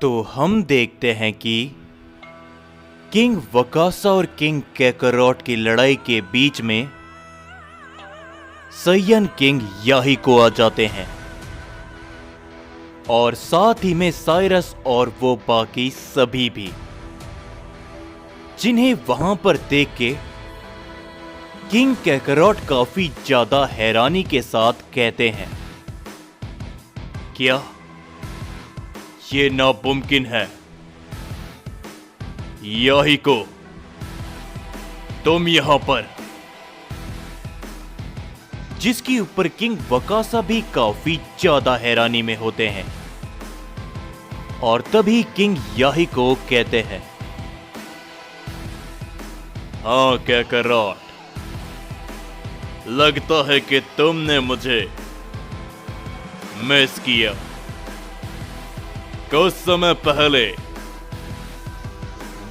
तो हम देखते हैं कि किंग वकासा और किंग कैकरॉट की लड़ाई के बीच में सैयन किंग याहिको आ जाते हैं और साथ ही में साइरस और वो बाकी सभी भी, जिन्हें वहां पर देख के किंग कैकरॉट काफी ज्यादा हैरानी के साथ कहते हैं, क्या ये नामुमकिन है? याहिको, तुम यहां पर? जिसके ऊपर किंग वकासा भी काफी ज्यादा हैरानी में होते हैं और तभी किंग याहिको कहते हैं, हाँ कैकरॉट, लगता है कि तुमने मुझे मिस किया। कुछ समय पहले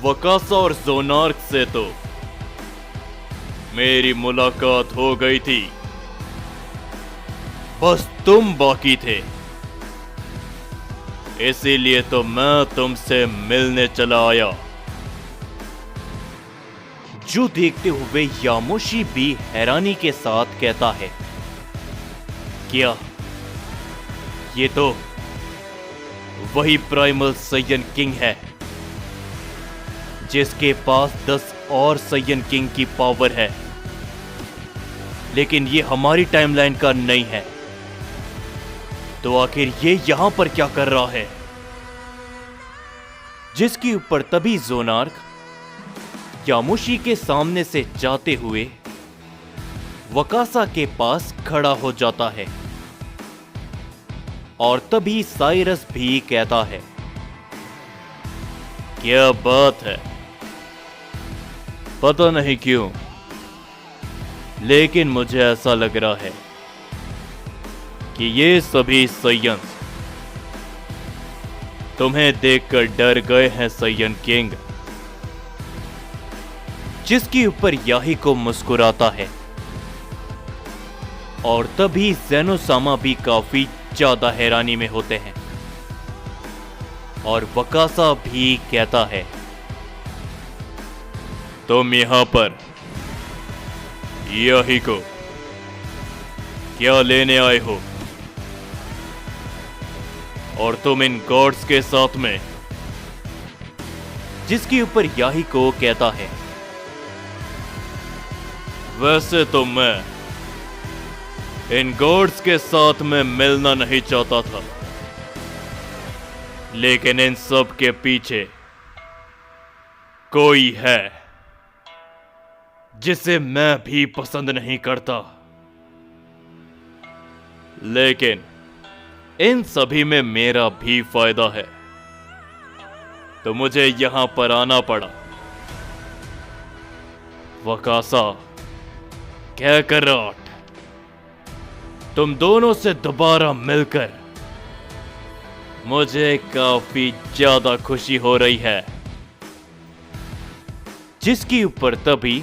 वकासा और जोनार्क से तो मेरी मुलाकात हो गई थी, बस तुम बाकी थे, इसीलिए तो मैं तुमसे मिलने चला आया। जो देखते हुए यामोशी भी हैरानी के साथ कहता है, क्या ये तो वही प्राइमल सैयन किंग है जिसके पास 10 और सैयन किंग की पावर है, लेकिन ये हमारी टाइमलाइन का नहीं है, तो आखिर ये यहां पर क्या कर रहा है? जिसके ऊपर तभी जोनार्क यामोशी के सामने से जाते हुए वकासा के पास खड़ा हो जाता है और तभी साइरस भी कहता है, क्या बात है? पता नहीं क्यों, लेकिन मुझे ऐसा लग रहा है कि ये सभी सैयन तुम्हें देखकर डर गए हैं सैयन किंग। जिसके ऊपर याहिको मुस्कुराता है और तभी ज़ेनोसामा भी काफी ज्यादा हैरानी में होते हैं और वकासा भी कहता है, तुम यहां पर याहिको क्या लेने आए हो? और तुम इन गॉड्स के साथ में? जिसके ऊपर याहिको कहता है, वैसे तो मैं इन गॉड्स के साथ में मिलना नहीं चाहता था, लेकिन इन सब के पीछे कोई है जिसे मैं भी पसंद नहीं करता, लेकिन इन सभी में मेरा भी फायदा है, तो मुझे यहां पर आना पड़ा। वकासा, कैकरॉट, तुम दोनों से दोबारा मिलकर मुझे काफी ज्यादा खुशी हो रही है। जिसके ऊपर तभी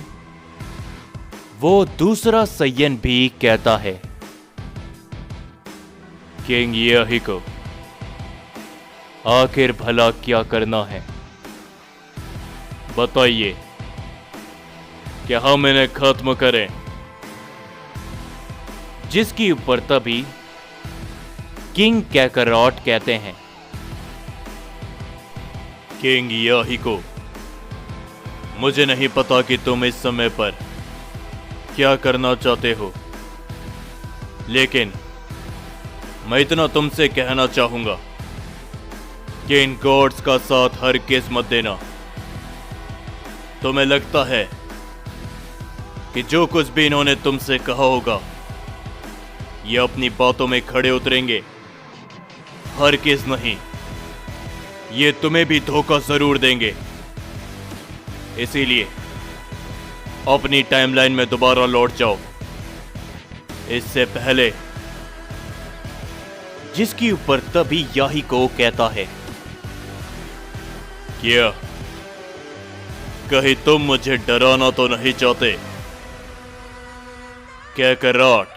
वो दूसरा सैयन भी कहता है, किंग याहिको, आखिर भला क्या करना है? बताइए, क्या हम इन्हें खत्म करें? जिसके ऊपर तभी किंग कैकरॉट कहते हैं, किंग याहिको, मुझे नहीं पता कि तुम इस समय पर क्या करना चाहते हो, लेकिन मैं इतना तुमसे कहना चाहूंगा कि इन गॉड्स का साथ हर केस मत देना। तुम्हें लगता है कि जो कुछ भी इन्होंने तुमसे कहा होगा, ये अपनी बातों में खड़े उतरेंगे? हर केस नहीं, ये तुम्हें भी धोखा जरूर देंगे। इसीलिए अपनी टाइमलाइन में दोबारा लौट जाओ, इससे पहले। जिसके ऊपर तभी याहिको कहता है, क्या कहीं तुम मुझे डराना तो नहीं चाहते? कैकरॉट,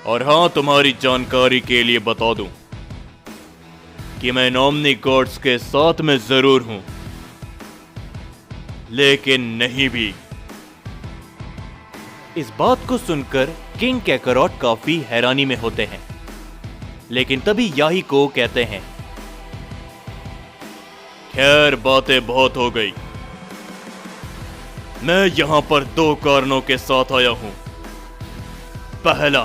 और हां, तुम्हारी जानकारी के लिए बता दूं कि मैं ओमनी गॉड्स के साथ में जरूर हूं, लेकिन नहीं भी। इस बात को सुनकर किंग कैकरॉट काफी हैरानी में होते हैं, लेकिन तभी याहिको कहते हैं, खैर बातें बहुत हो गई। मैं यहां पर 2 कारणों के साथ आया हूं। पहला,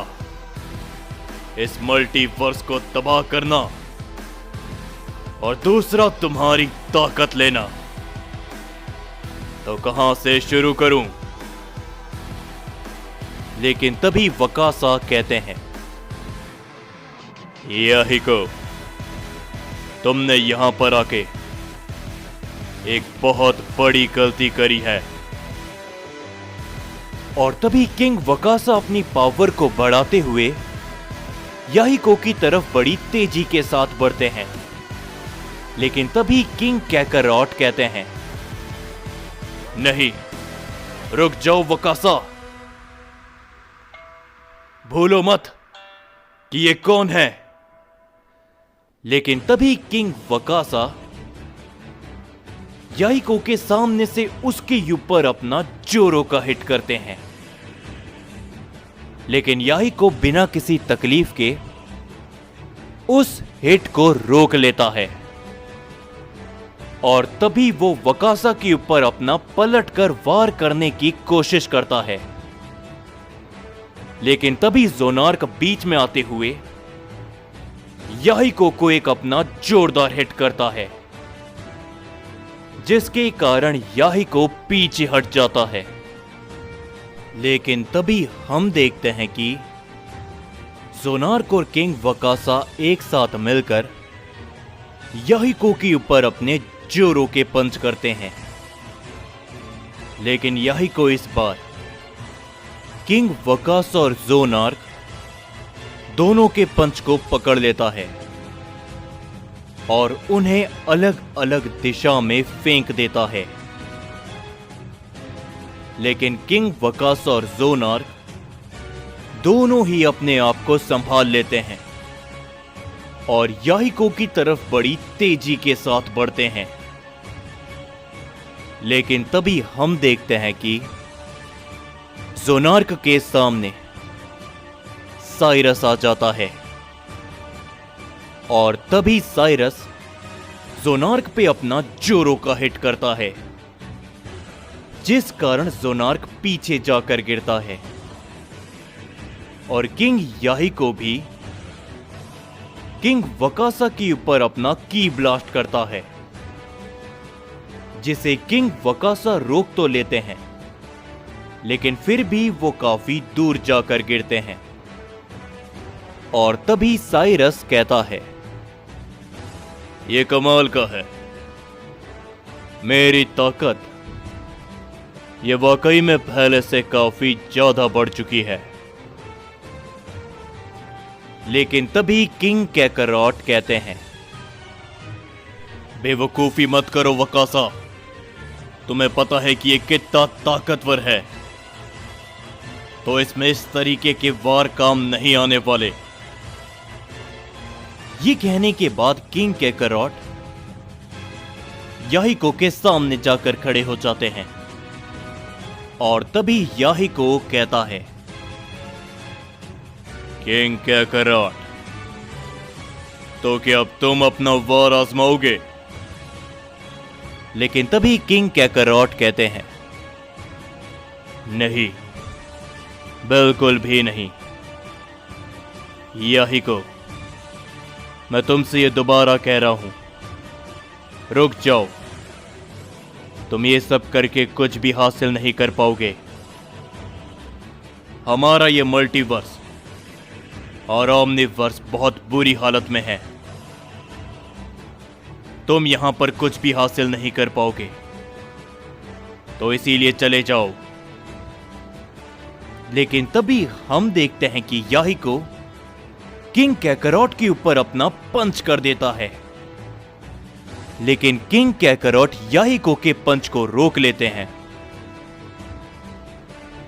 इस मल्टीवर्स को तबाह करना, और दूसरा तुम्हारी ताकत लेना। तो कहां से शुरू करूं? लेकिन तभी वकासा कहते हैं, याहिको, तुमने यहां पर आके एक बहुत बड़ी गलती करी है। और तभी किंग वकासा अपनी पावर को बढ़ाते हुए याहिको की तरफ बड़ी तेजी के साथ बढ़ते हैं। लेकिन तभी किंग कैकरॉट कहते हैं, नहीं, रुक जाओ वकासा, भूलो मत कि ये कौन है। लेकिन तभी किंग वकासा याहिको के सामने से उसके ऊपर अपना जोरो का हिट करते हैं। लेकिन याहिको बिना किसी तकलीफ के उस हिट को रोक लेता है, और तभी वो वकासा के ऊपर अपना पलटकर वार करने की कोशिश करता है। लेकिन तभी ज़ोनार्क बीच में आते हुए याहिको को एक अपना जोरदार हिट करता है, जिसके कारण याहिको पीछे हट जाता है। लेकिन तभी हम देखते हैं कि ज़ोनार्क और किंग वकासा एक साथ मिलकर याहिको के ऊपर अपने जोरो के पंच करते हैं। लेकिन याहिको इस बार किंग वकासा और ज़ोनार्क दोनों के पंच को पकड़ लेता है और उन्हें अलग अलग दिशा में फेंक देता है। लेकिन किंग वकासा और ज़ोनार्क दोनों ही अपने आप को संभाल लेते हैं और याहिको की तरफ बड़ी तेजी के साथ बढ़ते हैं। लेकिन तभी हम देखते हैं कि ज़ोनार्क के सामने साइरस आ जाता है, और तभी साइरस ज़ोनार्क पे अपना जोरो का हिट करता है, जिस कारण ज़ोनार्क पीछे जाकर गिरता है। और किंग याहिको भी किंग वकासा के ऊपर अपना की ब्लास्ट करता है, जिसे किंग वकासा रोक तो लेते हैं, लेकिन फिर भी वो काफी दूर जाकर गिरते हैं। और तभी साइरस कहता है, ये कमाल का है, मेरी ताकत ये वाकई में पहले से काफी ज्यादा बढ़ चुकी है। लेकिन तभी किंग कैकरॉट कहते हैं, बेवकूफी मत करो वकासा, तुम्हें पता है कि ये कितना ताकतवर है, तो इसमें इस तरीके के वार काम नहीं आने वाले। ये कहने के बाद किंग कैकरॉट याहिको के सामने जाकर खड़े हो जाते हैं, और तभी याहिको कहता है, किंग कैकरॉट, तो क्या अब तुम अपना वार आजमाओगे? लेकिन तभी किंग कैकरॉट कहते हैं, नहीं, बिल्कुल भी नहीं। याहिको, मैं तुमसे ये दोबारा कह रहा हूं, रुक जाओ, तुम ये सब करके कुछ भी हासिल नहीं कर पाओगे। हमारा ये मल्टीवर्स और ओमनीवर्स बहुत बुरी हालत में है, तुम यहां पर कुछ भी हासिल नहीं कर पाओगे, तो इसीलिए चले जाओ। लेकिन तभी हम देखते हैं कि याहिको किंग कैकरॉट के ऊपर अपना पंच कर देता है, लेकिन किंग कैकरॉट याहिको के पंच को रोक लेते हैं।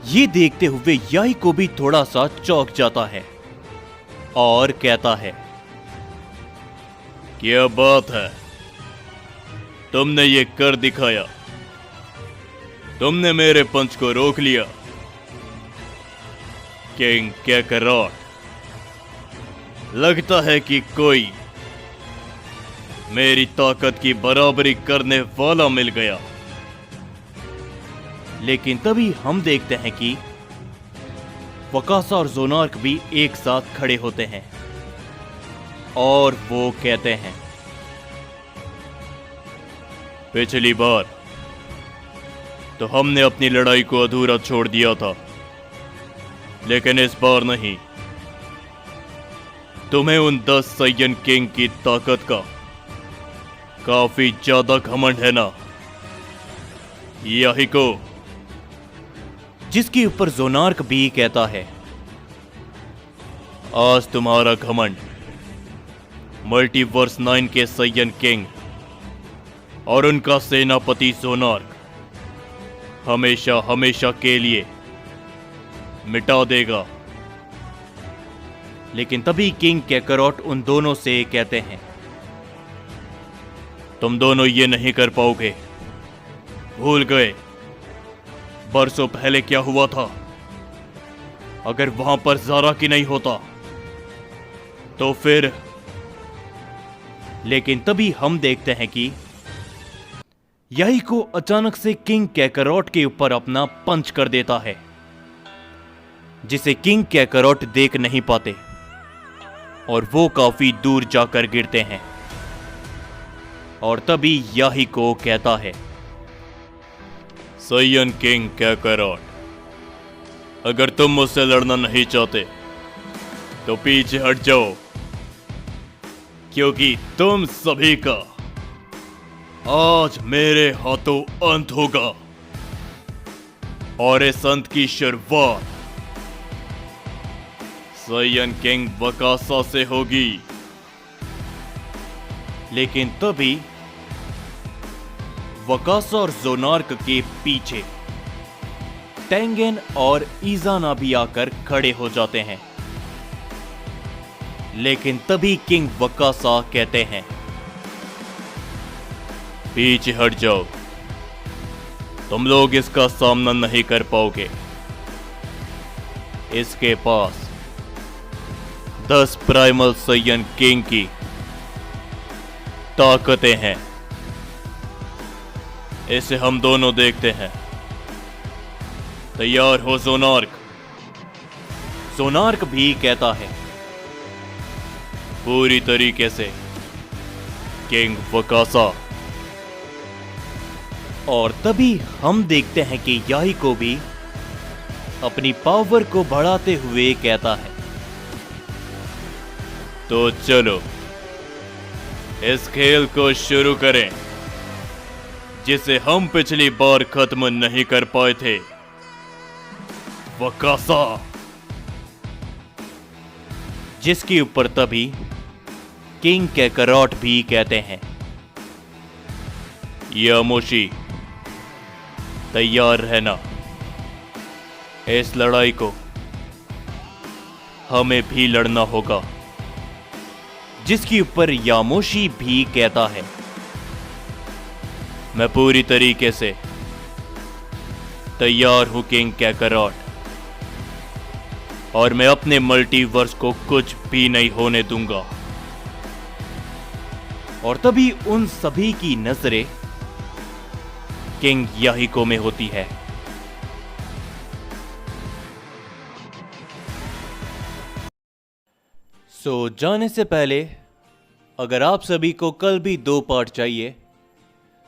ये देखते हुए याहिको भी थोड़ा सा चौंक जाता है और कहता है क्या बात है, तुमने ये कर दिखाया। तुमने मेरे पंच को रोक लिया। किंग कैकरॉट, लगता है कि कोई मेरी ताकत की बराबरी करने वाला मिल गया। लेकिन तभी हम देखते हैं कि वकासा और जोनार्क भी एक साथ खड़े होते हैं और वो कहते हैं, पिछली बार तो हमने अपनी लड़ाई को अधूरा छोड़ दिया था, लेकिन इस बार नहीं। तुम्हें उन 10 साइयन किंग की ताकत का काफी ज्यादा घमंड है ना, याहिको? जिसके ऊपर जोनार्क भी कहता है, आज तुम्हारा घमंड मल्टीवर्स 9 के साइयन किंग और उनका सेनापति जोनार्क हमेशा हमेशा के लिए मिटा देगा। लेकिन तभी किंग कैकरॉट उन दोनों से कहते हैं, तुम दोनों ये नहीं कर पाओगे। भूल गए बरसों पहले क्या हुआ था? अगर वहां पर ज़ारा की नहीं होता तो फिर। लेकिन तभी हम देखते हैं कि याहिको अचानक से किंग कैकरॉट के ऊपर अपना पंच कर देता है, जिसे किंग कैकरॉट देख नहीं पाते और वो काफी दूर जाकर गिरते हैं। और तभी याहिको कहता है, साइयन किंग कैकरॉट, अगर तुम मुझसे लड़ना नहीं चाहते तो पीछे हट जाओ, क्योंकि तुम सभी का आज मेरे हाथों अंत होगा। और इस अंत की शुरुआत साइयन किंग वकासा से होगी। लेकिन तभी वकासा और जोनार्क के पीछे टेंगेन और इजाना भी आकर खड़े हो जाते हैं। लेकिन तभी किंग वकासा कहते हैं, पीछे हट जाओ, तुम लोग इसका सामना नहीं कर पाओगे। इसके पास 10 प्राइमल साइयन किंग की ताकतें हैं। इसे हम दोनों देखते हैं। तैयार हो जोनार्क? जोनार्क भी कहता है, पूरी तरीके से किंग वकासा। और तभी हम देखते हैं कि याहिको भी अपनी पावर को बढ़ाते हुए कहता है, तो चलो इस खेल को शुरू करें, जिसे हम पिछली बार खत्म नहीं कर पाए थे। वकासा। जिसके ऊपर तभी किंग कैकरॉट भी कहते हैं, यामोशी, तैयार रहना। इस लड़ाई को हमें भी लड़ना होगा। जिसके ऊपर यामोशी भी कहता है, मैं पूरी तरीके से तैयार हूं किंग कैकरॉट, और मैं अपने मल्टीवर्स को कुछ भी नहीं होने दूंगा। और तभी उन सभी की नजरें किंग याहिको में होती है। जाने से पहले अगर आप सभी को कल भी 2 पार्ट चाहिए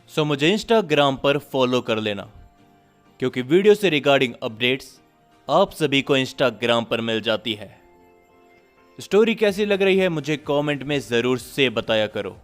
तो मुझे इंस्टाग्राम पर फॉलो कर लेना, क्योंकि वीडियो से रिगार्डिंग अपडेट्स आप सभी को इंस्टाग्राम पर मिल जाती है। स्टोरी कैसी लग रही है मुझे कमेंट में जरूर से बताया करो।